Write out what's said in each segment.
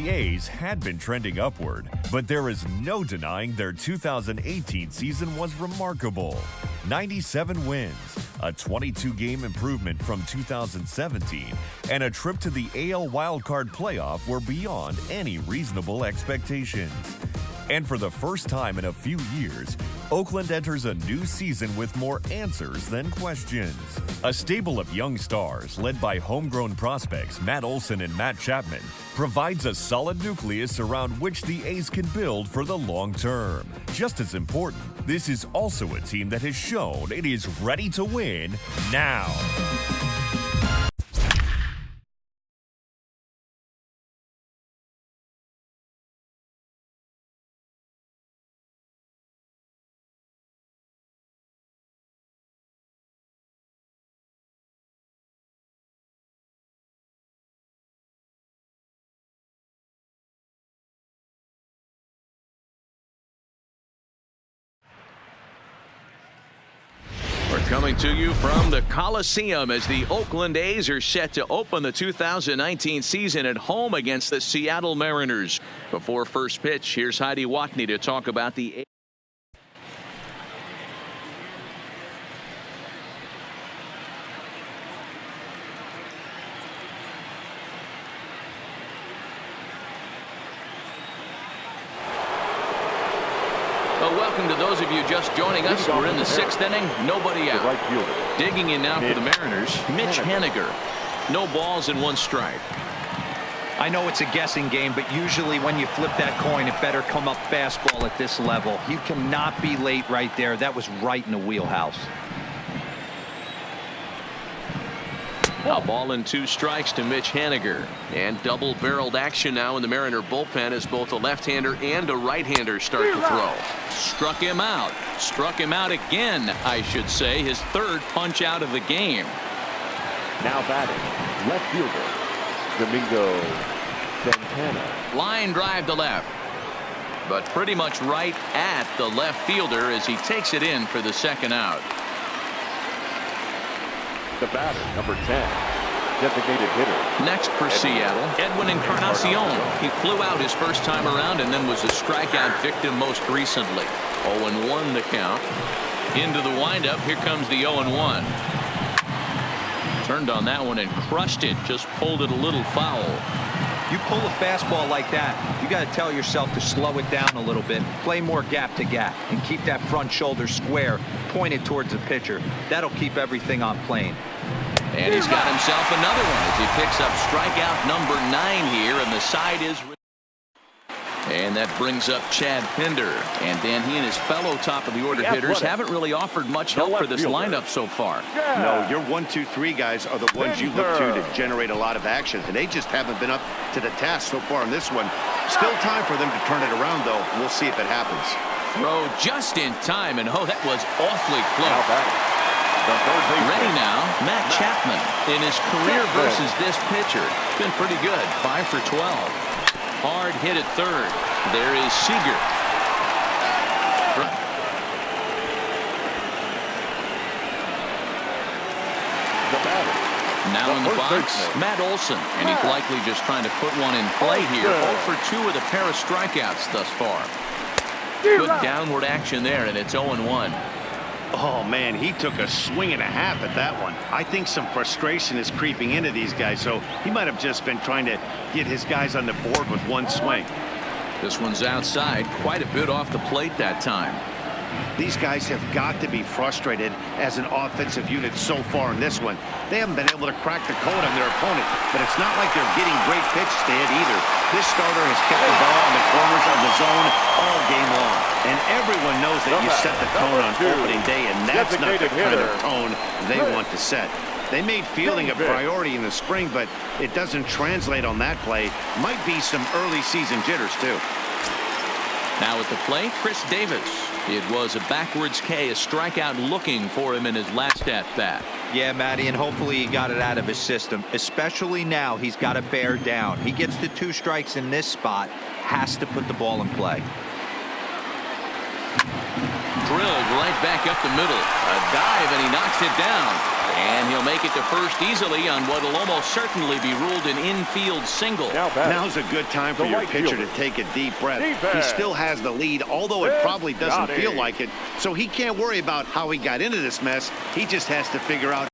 The A's had been trending upward, but there is no denying their 2018 season was remarkable. 97 wins, a 22-game improvement from 2017, and a trip to the AL wildcard playoff were beyond any reasonable expectations. And for the first time in a few years, Oakland enters a new season with more answers than questions. A stable of young stars led by homegrown prospects Matt Olson and Matt Chapman provides a solid nucleus around which the A's can build for the long term. Just as important, this is also a team that has shown it is ready to win now. Coming to you from the Coliseum as the Oakland A's are set to open the 2019 season at home against the Seattle Mariners. Before first pitch, here's Heidi Watney to talk about the A's. Well, welcome to those of you just joining us. We're in the 6th inning. Nobody out. Digging in now for the Mariners, Mitch Haniger. No balls and 1 strike. I know it's a guessing game, but usually when you flip that coin, it better come up fastball at this level. You cannot be late right there. That was right in the wheelhouse. A ball and 2 strikes to Mitch Haniger. And double-barreled action now in the Mariner bullpen as both a left-hander and a right-hander start to throw. Struck him out. Struck him out again, I should say. His 3rd punch out of the game. Now batting, left fielder, Domingo Santana. Line drive to left. But pretty much right at the left fielder as he takes it in for the 2nd out. The batter, number 10, designated hitter. Next for Seattle, Edwin Encarnacion. He flew out his first time around and then was a strikeout victim most recently. 0-1 the count. Into the windup. Here comes the 0-1. Turned on that one and crushed it. Just pulled it a little foul. You pull a fastball like that, you got to tell yourself to slow it down a little bit, play more gap to gap, and keep that front shoulder square, pointed towards the pitcher. That'll keep everything on plane. And he's got himself another one as he picks up strikeout number 9 here, and the side is. And that brings up Chad Pinder. And then he and his fellow top-of-the-order hitters haven't really offered much help for this lineup so far. No, your 1, 2, 3 guys are the ones you look to generate a lot of action, and they just haven't been up to the task so far in this one. Still time for them to turn it around, though. We'll see if it happens. Throw just in time, and oh, that was awfully close. Ready now, Matt Chapman. In his career versus this pitcher, it's been pretty good. 5 for 12. Hard hit at 3rd. There is Seager. The batter. Now in the box, Matt Olson. And he's likely just trying to put one in play here. 0 for 2 with a pair of strikeouts thus far. Good downward action there, and it's 0-1. Oh, man, he took a swing and a half at that one. I think some frustration is creeping into these guys, so he might have just been trying to get his guys on the board with 1 swing. This one's outside, quite a bit off the plate that time. These guys have got to be frustrated as an offensive unit so far in this one. They haven't been able to crack the code on their opponent, but it's not like they're getting great pitches to hit either. This starter has kept the ball in the corners of the zone all game long. And everyone knows that you set the tone on opening day, and that's not the kind of tone they want to set. They made fielding a priority in the spring, but it doesn't translate on that play. Might be some early season jitters, too. Now at the plate, Chris Davis. It was a backwards K, a strikeout looking for him in his last at-bat. Yeah, Matty, and hopefully he got it out of his system. Especially now, he's got to bear down. He gets the 2 strikes in this spot, has to put the ball in play. Drilled right back up the middle. A dive, and he knocks it down. And he'll make it to first easily on what will almost certainly be ruled an infield single. Now's a good time for your pitcher to take a deep breath. He still has the lead, although it probably doesn't feel like it. So he can't worry about how he got into this mess. He just has to figure out.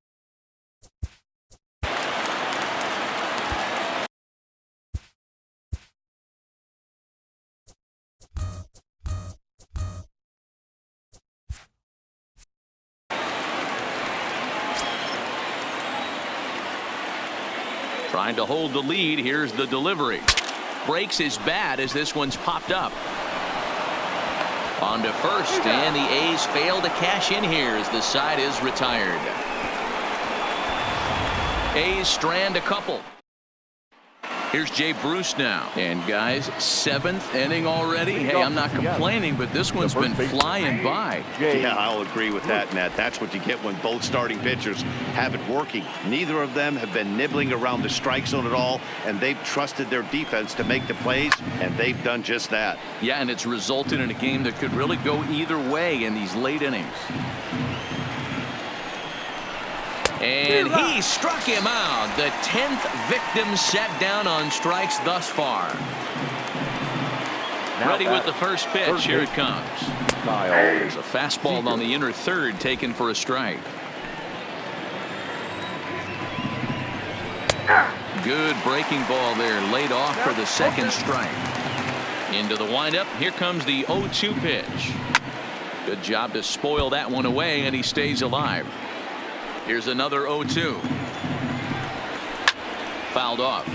Trying to hold the lead. Here's the delivery. Breaks his bat as this one's popped up. On to first, and the A's fail to cash in here as the side is retired. A's strand a couple. Here's Jay Bruce now. And guys, 7th inning already. Hey, I'm not complaining, but this one's been flying by. Yeah, I'll agree with that, Matt. That's what you get when both starting pitchers have it working. Neither of them have been nibbling around the strike zone at all, and they've trusted their defense to make the plays, and they've done just that. Yeah, and it's resulted in a game that could really go either way in these late innings. And he struck him out. The 10th victim set down on strikes thus far. Ready with the first pitch. Here it comes. There's a fastball on the inner third taken for a strike. Good breaking ball there, laid off for the second strike. Into the windup. Here comes the 0-2 pitch. Good job to spoil that one away, and he stays alive. Here's another 0-2. Fouled off.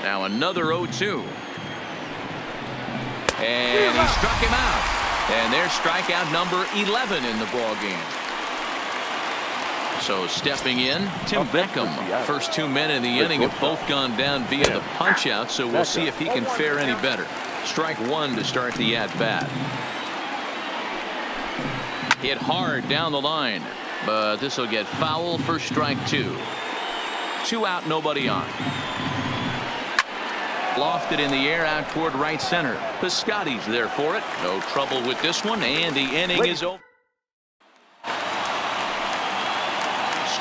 Now another 0-2. And he struck him out. And there's strikeout number 11 in the ball game. So stepping in, Tim Beckham. First 2 men in the inning have both gone down via the punch out, so we'll see if he can fare any better. Strike one to start the at-bat. Hit hard down the line, but this will get foul for strike two. 2 out, nobody on. Lofted in the air out toward right center. Piscotty's there for it. No trouble with this one, and the inning is over.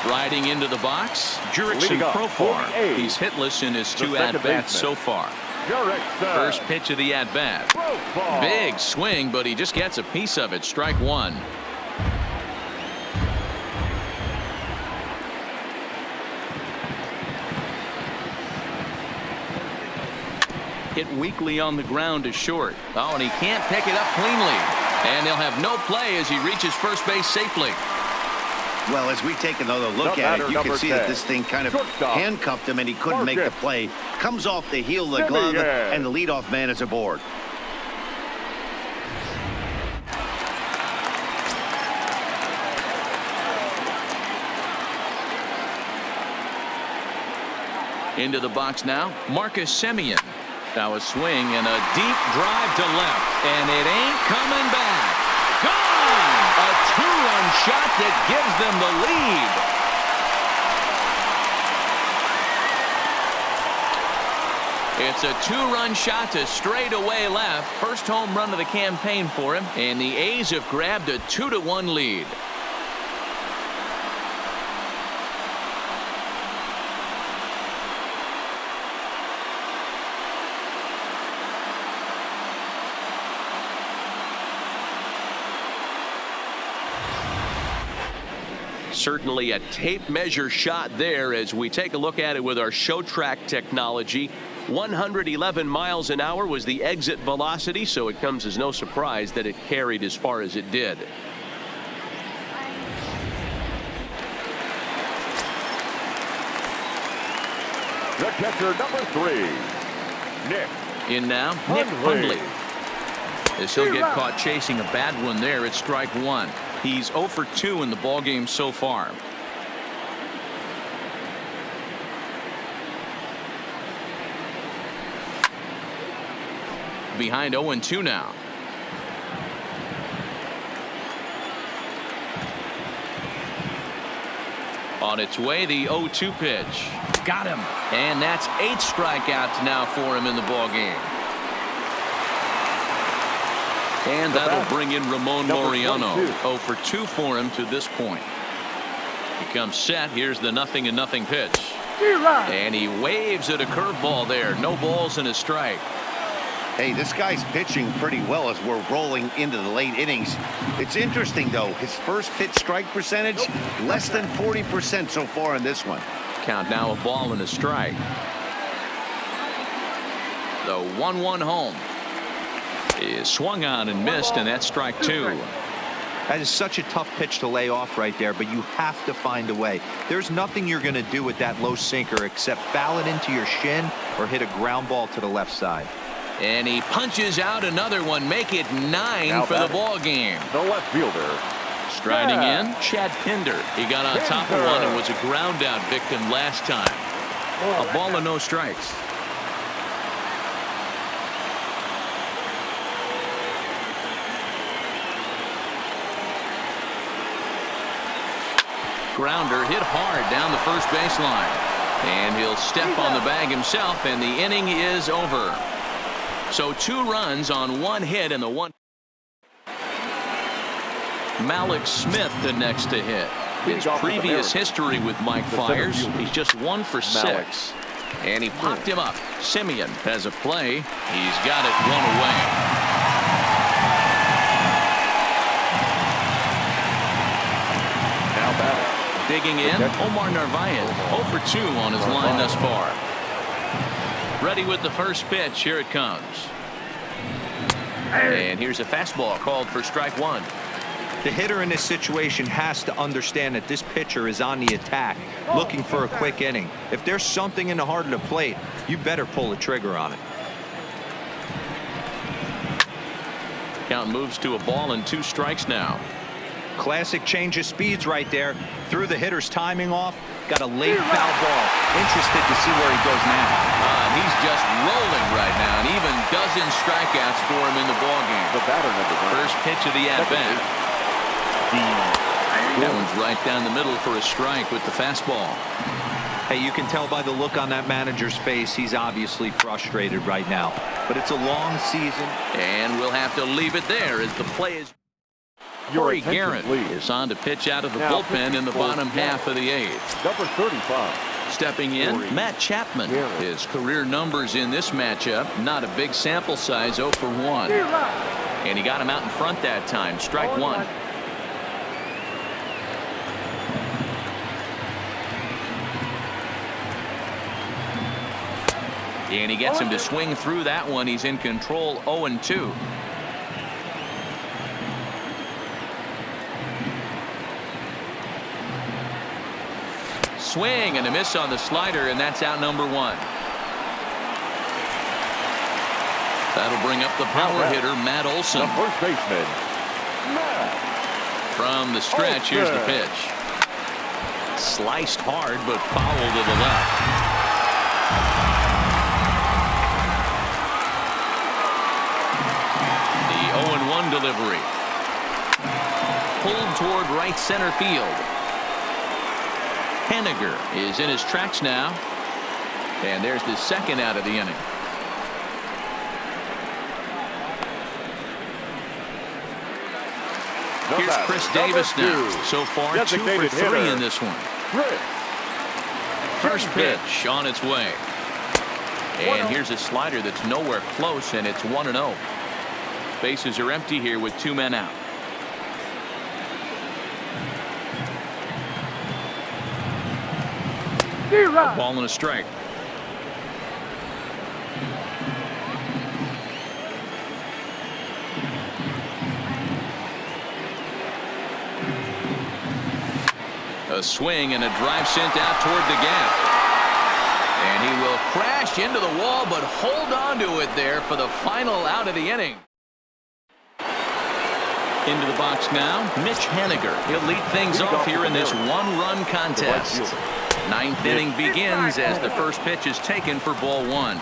Striding into the box, Jurickson Profar. He's hitless in his 2 at-bats so far. First pitch of the at-bat. Big swing, but he just gets a piece of it. Strike one. Hit weakly on the ground to short. Oh, and he can't pick it up cleanly. And they'll have no play as he reaches first base safely. Well, as we take another look at it, you can see that this thing kind of handcuffed him and he couldn't make the play. Comes off the heel of the glove, and the leadoff man is aboard. Into the box now, Marcus Semien. Now a swing and a deep drive to left, and it ain't coming back. Gone! A 2-run shot that gives them the lead. It's a 2-run shot to straightaway left. First home run of the campaign for him, and the A's have grabbed a 2-1 lead. Certainly a tape measure shot there as we take a look at it with our show track technology. 111 miles an hour was the exit velocity, so it comes as no surprise that it carried as far as it did. The catcher, number 3, Nick. In now, Nick Hundley. As he'll get caught chasing a bad one there at strike one. He's 0 for 2 in the ballgame so far. Behind 0-2 now. On its way, the 0-2 pitch. Got him. And that's 8 strikeouts now for him in the ballgame. And that'll bring in Ramon Laureano. 22. 0 for 2 for him to this point. He comes set. Here's the 0-0 pitch. And he waves at a curveball there. No balls and a strike. Hey, this guy's pitching pretty well as we're rolling into the late innings. It's interesting, though. His first pitch strike percentage, less than 40% so far in this one. Count now, a ball and a strike. The 1-1 home is swung on and missed, and that's strike 2. That is such a tough pitch to lay off right there, but you have to find a way. There's nothing you're going to do with that low sinker except foul it into your shin or hit a ground ball to the left side. And he punches out another one, make it 9 Now for the batting. ball game. The left fielder. Striding in, Chad Pinder. He got on top of one and was a ground out victim last time. A ball and no strikes. Grounder hit hard down the first baseline. And he'll step on the bag himself, and the inning is over. So 2 runs on 1 hit, and the one. Malik Smith the next to hit. His previous history with Mike Fiers, he's just 1 for 6. And he popped him up. Simeon has a play. He's got it 1 away. Now batting. Digging in, Omar Narvaez, 0 for 2 on his line thus far. Ready with the first pitch. Here it comes. And here's a fastball called for strike 1. The hitter in this situation has to understand that this pitcher is on the attack, looking for a quick inning. If there's something in the heart of the plate, you better pull the trigger on it. Count moves to a ball and 2 strikes now. Classic change of speeds right there. Threw the hitter's timing off. Got a late foul ball. Interested to see where he goes now. He's just rolling right now, and even dozen strikeouts for him in the ballgame. The batter number 1. First pitch of the at-bat. That one's right down the middle for a strike with the fastball. Hey, you can tell by the look on that manager's face, he's obviously frustrated right now. But it's a long season. And we'll have to leave it there as the play is. Your Corey attention, Garrett please. is on to pitch out of the Now bullpen in the for bottom half of the 8th. Number 35. Stepping in, Corey Matt Chapman. Garrett. His career numbers in this matchup, not a big sample size, 0 for 1. And he got him out in front that time. Strike 1. And he gets him to swing through that one. He's in control, 0-2. Swing and a miss on the slider, and that's out number 1. That'll bring up the power hitter, Matt Olson. The first baseman. Matt. From the stretch, here's the pitch. Sliced hard, but foul to the left. The 0-1 delivery. Pulled toward right center field. Haniger is in his tracks now. And there's the second out of the inning. Here's Chris Davis now. So far, 2 for 3 in this one. First pitch on its way. And here's a slider that's nowhere close, and it's 1-0. Bases are empty here with 2 men out. A ball and a strike. A swing and a drive sent out toward the gap. And he will crash into the wall, but hold on to it there for the final out of the inning. Into the box now, Mitch Haniger. He'll lead things off here in this 1-run contest. 9th inning begins as the first pitch is taken for ball 1.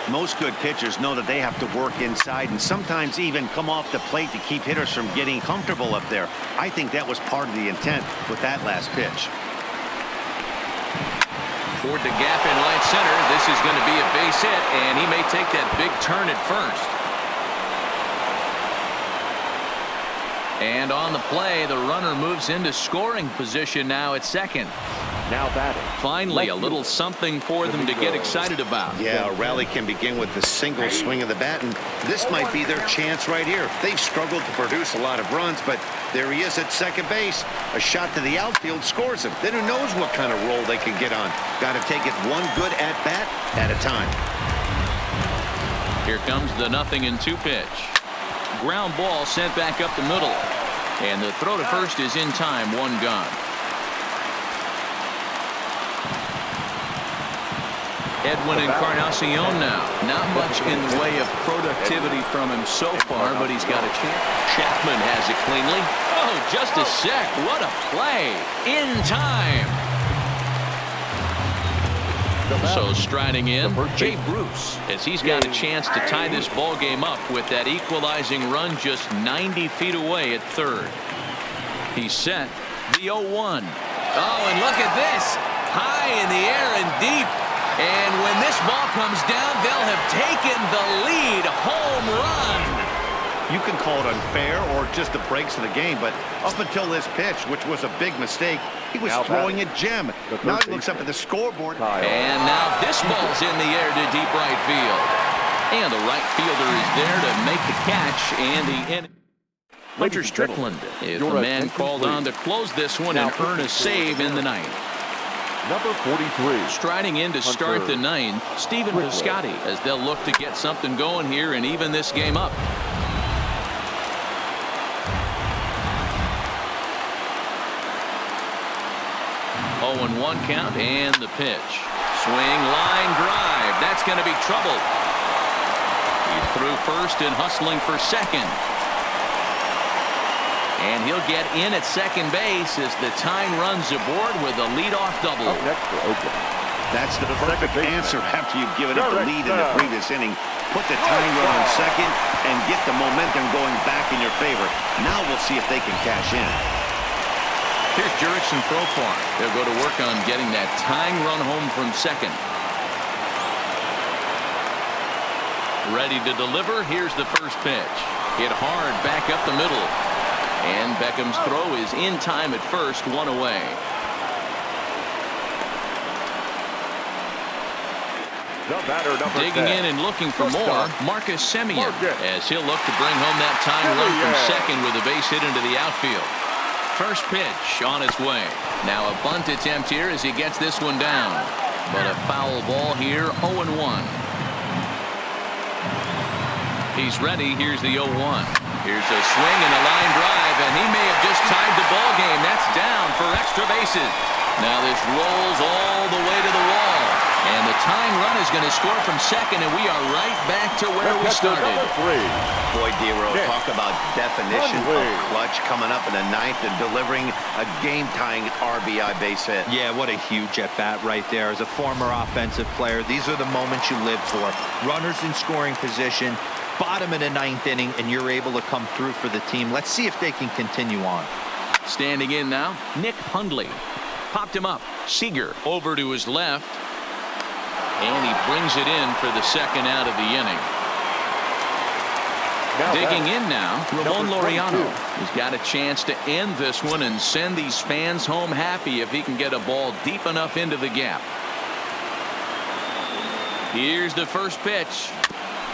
Most good pitchers know that they have to work inside and sometimes even come off the plate to keep hitters from getting comfortable up there. I think that was part of the intent with that last pitch. Toward the gap in right center. This is going to be a base hit, and he may take that big turn at first. And on the play, the runner moves into scoring position now at second. Now batting. Finally, a little something for them to get excited about. Yeah, a rally can begin with the single swing of the bat, and this might be their chance right here. They've struggled to produce a lot of runs, but there he is at second base. A shot to the outfield scores him. Then who knows what kind of roll they can get on. Got to take it one good at-bat at a time. Here comes the 0-2 pitch. Ground ball sent back up the middle. And the throw to first is in time, one gone. Edwin Encarnacion now. Not much in the way of productivity from him so far, but he's got a chance. Chapman has it cleanly. Oh, just a sec. What a play. In time. So striding in, Jay Bruce, as he's got a chance to tie this ball game up with that equalizing run just 90 feet away at third. He's set. The 0-1. Oh, and look at this. High in the air and deep. And when this ball comes down, they'll have taken the lead. Home run. You can call it unfair or just the breaks of the game, but up until this pitch, which was a big mistake, he was throwing a gem. Now he looks up at the scoreboard. And now this ball's in the air to deep right field. And the right fielder is there to make the catch, and the inning. Hunter Strickland is the man called on to close this one and earn a save in the ninth. Number 43. Striding in to start the ninth, Stephen Piscotty, as they'll look to get something going here and even this game up. 0-1 count, and the pitch. Swing, line drive. That's going to be trouble. He's through first and hustling for second. And he'll get in at second base as the tying runs aboard with a leadoff double. Up next for Oakland. That's the perfect answer after you've given up the lead in the previous inning. Put the tying run on second and get the momentum going back in your favor. Now we'll see if they can cash in. Here's Jurickson Profar. They'll go to work on getting that tying run home from second. Ready to deliver. Here's the first pitch. Hit hard back up the middle. And Beckham's throw is in time at first, one away. Digging in and looking for more, Marcus Semien, as he'll look to bring home that tying run from second with a base hit into the outfield. First pitch on its way. Now a bunt attempt here as he gets this one down. But a foul ball here, 0-1. He's ready. Here's the 0-1. Here's a swing and a line drive, and he may have just tied the ball game. That's down for extra bases. Now this rolls all the way to the wall. And the tying run is going to score from second, and we are right back to where we started. Boy, Dero, talk about definition of clutch coming up in the ninth and delivering a game-tying RBI base hit. Yeah, what a huge at-bat right there. As a former offensive player, these are the moments you live for. Runners in scoring position, bottom of the ninth inning, and you're able to come through for the team. Let's see if they can continue on. Standing in now, Nick Hundley. Popped him up. Seager over to his left. And he brings it in for the second out of the inning. Digging in now, Ramon Laureano. He's got a chance to end this one and send these fans home happy if he can get a ball deep enough into the gap. Here's the first pitch.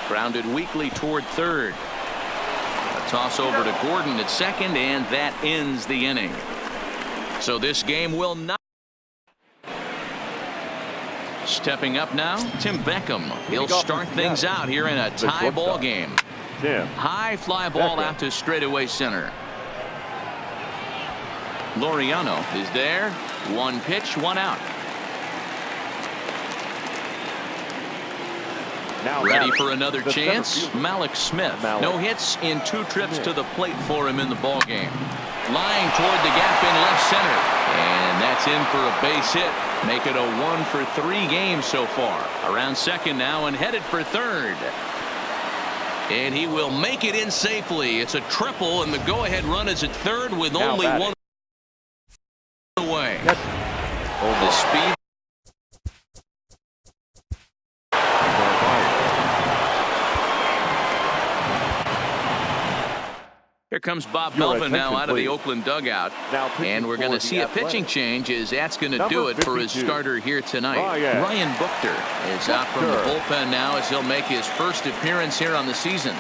Grounded weakly toward third. A toss over to Gordon at second, and that ends the inning. So this game will not. Stepping up now, Tim Beckham. He'll start things out here in a tie ball game. High fly ball out to straightaway center. Laureano is there. One pitch, one out. Ready for another chance. Malik Smith. No hits in 2 trips to the plate for him in the ball game. Lying toward the gap in left center. And that's in for a base hit. Make it a 1-for-3 game so far. Around second now and headed for third. And he will make it in safely. It's a triple, and the go-ahead run is at third with only one away. The speed. Here comes Bob Your Melvin now attention, out of the please. Oakland dugout. Now pitching And we're going for to the see a pitching Athletics. change as that's going to Number do it for his 52. starter here tonight. Ryan Buchter is out from the Buchter. bullpen now as he'll make his first appearance here on the season.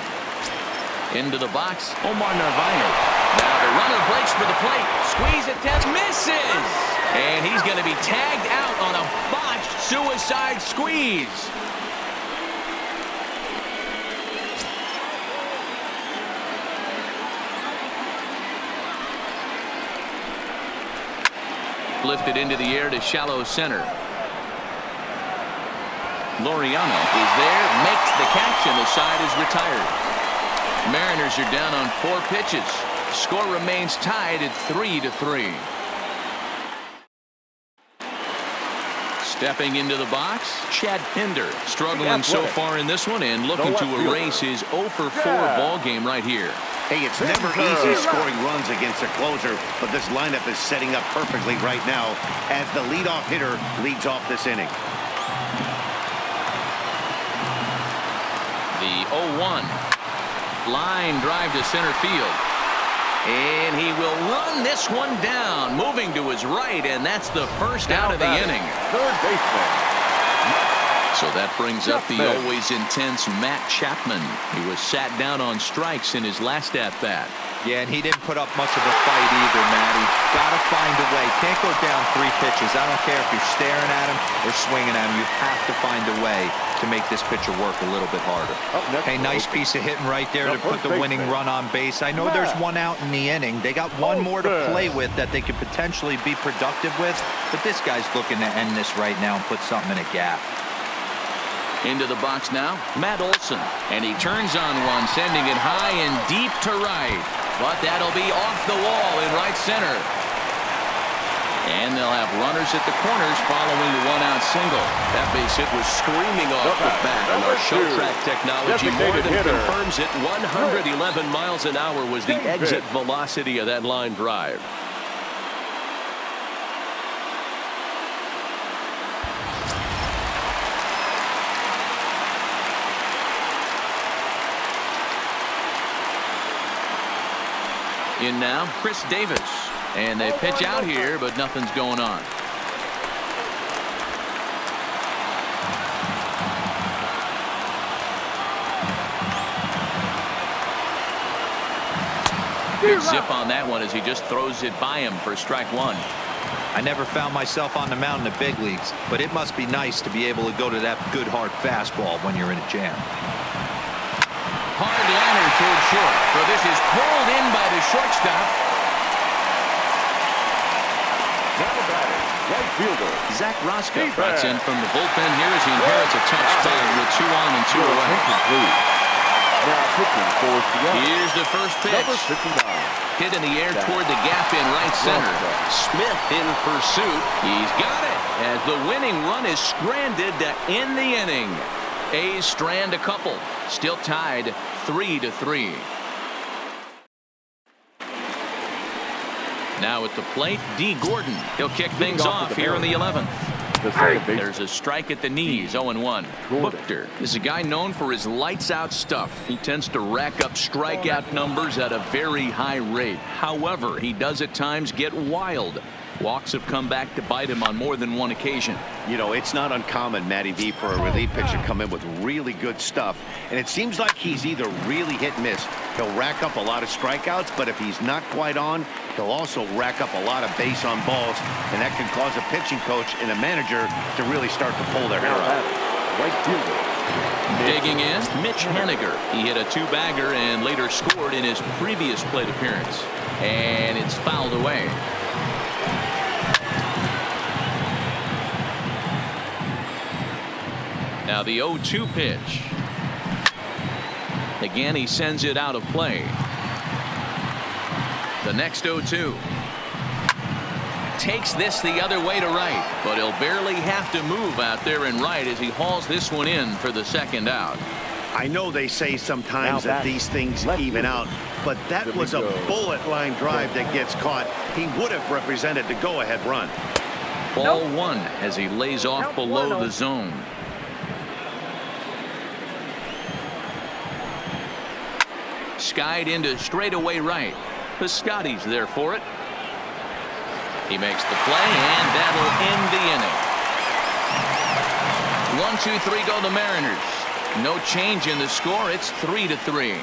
Into the box, Omar Narvaez. Now the runner breaks for the plate. Squeeze attempt, misses! And he's going to be tagged out on a botched suicide squeeze. Lifted into the air to shallow center. Laureano is there, makes the catch, and the side is retired. Mariners are down on 4 pitches. Score remains tied at 3-3. Stepping into the box, Chad Pinder struggling so far in this one and looking to erase his 0-for-4 ball game right here. Hey, it's never easy scoring runs against a closer, but this lineup is setting up perfectly right now as the leadoff hitter leads off this inning. The 0-1. Line drive to center field. And he will run this one down, moving to his right, and that's the first out of the inning. Third baseman. So that brings up the always intense Matt Chapman. He was sat down on strikes in his last at-bat. Yeah, and he didn't put up much of a fight either, Matty. Gotta find a way. Can't go down 3 pitches. I don't care if you're staring at him or swinging at him. You have to find a way to make this pitcher work a little bit harder. Hey, nice piece of hitting right there to put the winning run on base. I know there's one out in the inning. They got one more to play with that they could potentially be productive with, but this guy's looking to end this right now and put something in a gap. Into the box now, Matt Olson. And he turns on one, sending it high and deep to right. But that'll be off the wall in right center. And they'll have runners at the corners following the 1-out single. That base hit was screaming off the bat, and our show track technology more than confirms it. 111 miles an hour was the exit velocity of that line drive. In now, Chris Davis. And they pitch out here, but nothing's going on. Good zip on that one as he just throws it by him for strike 1. I never found myself on the mound in the big leagues, but it must be nice to be able to go to that good hard fastball when you're in a jam. Hard liner toward short. So this is pulled in by the shortstop. Now batting, right fielder Zach Roscoe trots in from the bullpen here as he inherits a tough spot with 2 on and 2 away. Now pitching for Seattle. Here's the first Number pitch. 59. Hit in the air toward the gap in right center. Smith in pursuit. He's got it as the winning run is stranded to end the inning. A's strand a couple. Still tied 3-3. Now at the plate, D. Gordon. He'll kick things off here in the 11th. The second base. There's a strike at the knees, 0-1. Buchter is a guy known for his lights-out stuff. He tends to rack up strikeout numbers at a very high rate. However, he does at times get wild. Walks have come back to bite him on more than one occasion. You know, it's not uncommon, Matty V, for a relief pitcher to come in with really good stuff. And it seems like he's either really hit and miss. He'll rack up a lot of strikeouts, but if he's not quite on, he'll also rack up a lot of base on balls. And that can cause a pitching coach and a manager to really start to pull their hair out. Right fielder. Digging in, Mitch Haniger. He hit a 2-bagger and later scored in his previous plate appearance. And it's fouled away. Now the 0-2 pitch. Again, he sends it out of play. The next 0-2. Takes this the other way to right, but he'll barely have to move out there in right as he hauls this one in for the second out. I know they say sometimes that these things even out, but that was a bullet line drive that gets caught. He would have represented the go-ahead run. Ball 1 as he lays off below the zone. skied into straightaway right. Piscotty's there for it. He makes the play, and that'll end the inning. 1-2-3 go the Mariners. No change in the score. It's 3-3.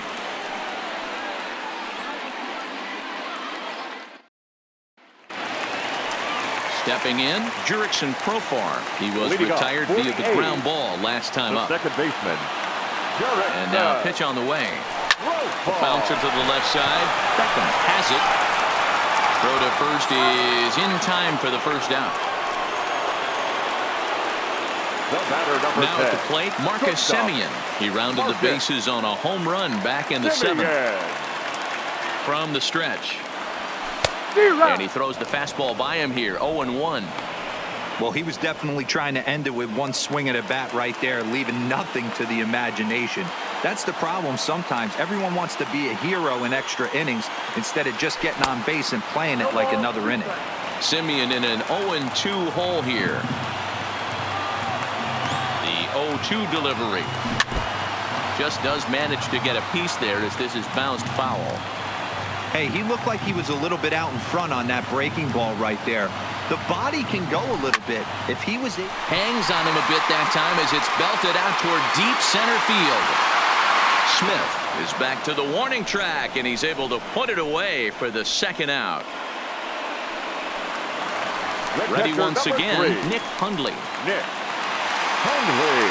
Stepping in, Jurickson Profar. He was retired via the ground ball last time up. Second baseman. And now a pitch on the way. Bouncer to the left side. Beckham has it. Throw to first is in time for the first out. Now at the plate, Marcus Semien. He rounded the bases on a home run back in the seventh. From the stretch. And he throws the fastball by him here. 0-1. Well, he was definitely trying to end it with one swing at a bat right there, leaving nothing to the imagination. That's the problem sometimes. Everyone wants to be a hero in extra innings instead of just getting on base and playing it like another inning. Semien in an 0-2 hole here. The 0-2 delivery. Just does manage to get a piece there as this is bounced foul. Hey, he looked like he was a little bit out in front on that breaking ball right there. The body can go a little bit. If he was... Hangs on him a bit that time as it's belted out toward deep center field. Smith is back to the warning track, and he's able to put it away for the second out. Ready once again, Nick Hundley. Nick Hundley.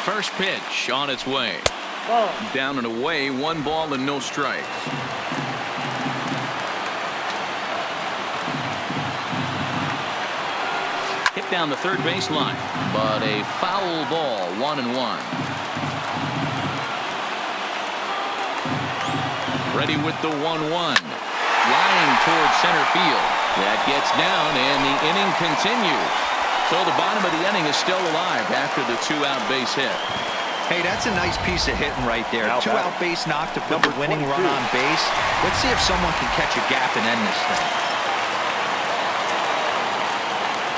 First pitch on its way. Down and away, 1 ball and no strikes. Hit down the third baseline, but a foul ball, 1-1. Ready with the 1-1. Lying towards center field. That gets down, and the inning continues. So the bottom of the inning is still alive after the 2-out base hit. Hey, that's a nice piece of hitting right there. 2-out base knock to put the winning run on base. Let's see if someone can catch a gap and end this thing.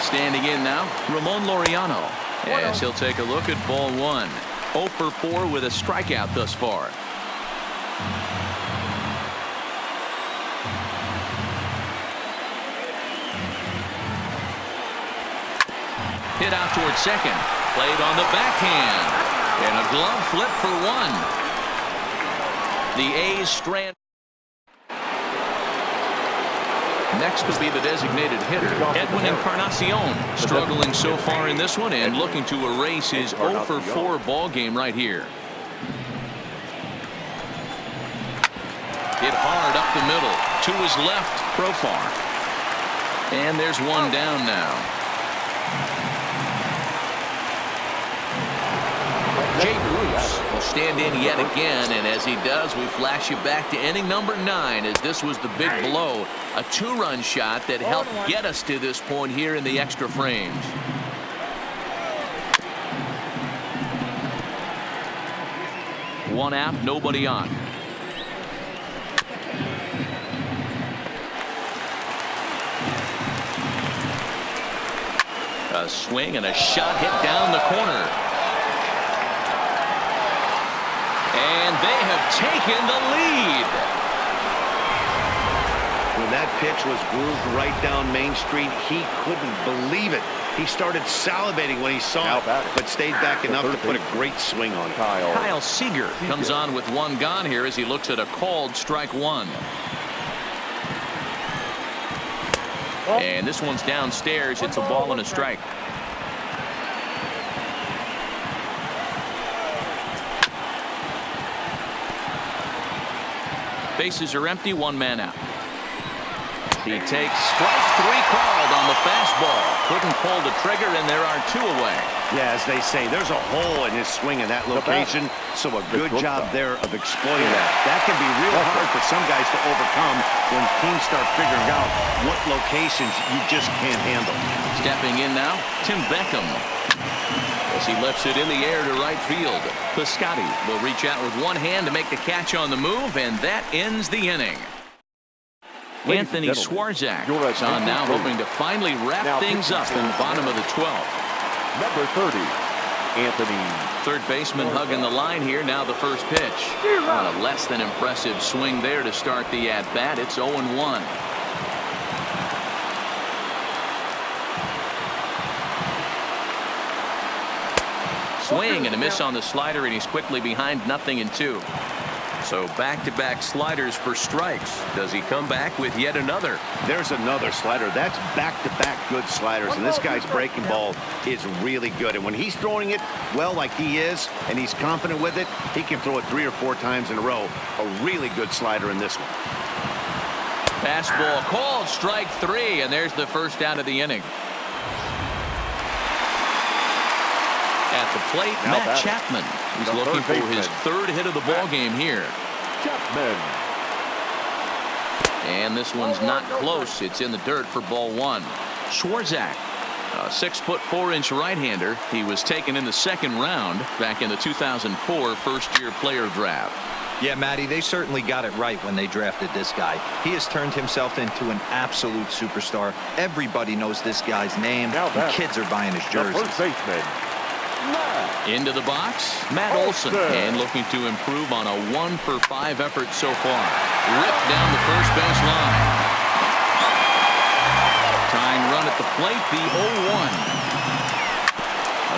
Standing in now, Ramon Laureano, as he'll take a look at ball 1. 0 for 4 with a strikeout thus far. Hit out towards second. Played on the backhand. And a glove flip for 1. The A's strand. Next will be the designated hitter, Edwin Encarnacion, struggling so far in this one and looking to erase his 0 for 4 ball game right here. Hit hard up the middle. To his left, Profar. And there's one down now. Jay Bruce will stand in yet again, and as he does, we flash you back to inning number 9 as this was the big blow. A 2-run shot that helped get us to this point here in the extra frames. One out, nobody on. A swing and a shot hit down the corner. And they have taken the lead. When that pitch was grooved right down Main Street, he couldn't believe it. He started salivating when he saw it, but stayed back enough to put a great swing on it. Kyle Seager comes on with 1 gone here as he looks at a called strike 1. And this one's downstairs. It's a ball and a strike. Bases are empty, 1 man out. He takes strike 3 called on the fastball. Couldn't pull the trigger, and there are 2 away. Yeah, as they say, there's a hole in his swing in that location, so a good job there of exploiting that. That can be real hard for some guys to overcome when teams start figuring out what locations you just can't handle. Stepping in now, Tim Beckham. As he lifts it in the air to right field. Piscotty will reach out with 1 hand to make the catch on the move, and that ends the inning. Anthony Swarzak is on now, hoping to finally wrap things up in the bottom of the 12th. Number 30, Anthony. Third baseman hugging the line here. Now the first pitch. On a less than impressive swing there to start the at-bat. It's 0-1. Swing and a miss on the slider, and he's quickly behind 0-2. So back-to-back sliders for strikes. Does he come back with yet another? There's another slider. That's back-to-back good sliders, and this guy's breaking ball is really good. And when he's throwing it well like he is, and he's confident with it, he can throw it 3 or 4 times in a row. A really good slider in this one. Fastball called, strike 3, and there's the first out of the inning. At the plate, Matt Chapman. He's looking for his third hit of the ball game here. Chapman. And this one's not close. It's in the dirt for ball 1. Swarzak, a 6'4" right-hander. He was taken in the second round back in the 2004 first-year player draft. Yeah, Matty, they certainly got it right when they drafted this guy. He has turned himself into an absolute superstar. Everybody knows this guy's name. The kids are buying his jerseys. First baseman. Into the box, Matt Olson, and looking to improve on a 1-for-5 effort so far. Ripped down the first base line. Tying run at the plate, the 0-1.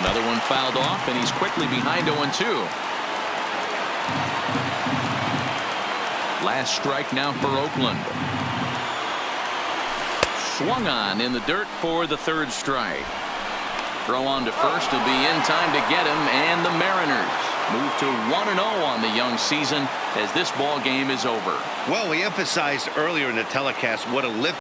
Another one fouled off, and he's quickly behind 0-2. Last strike now for Oakland. Swung on in the dirt for the third strike. Throw on to first will be in time to get him, and the Mariners move to 1-0 on the young season as this ball game is over. Well, we emphasized earlier in the telecast what a lift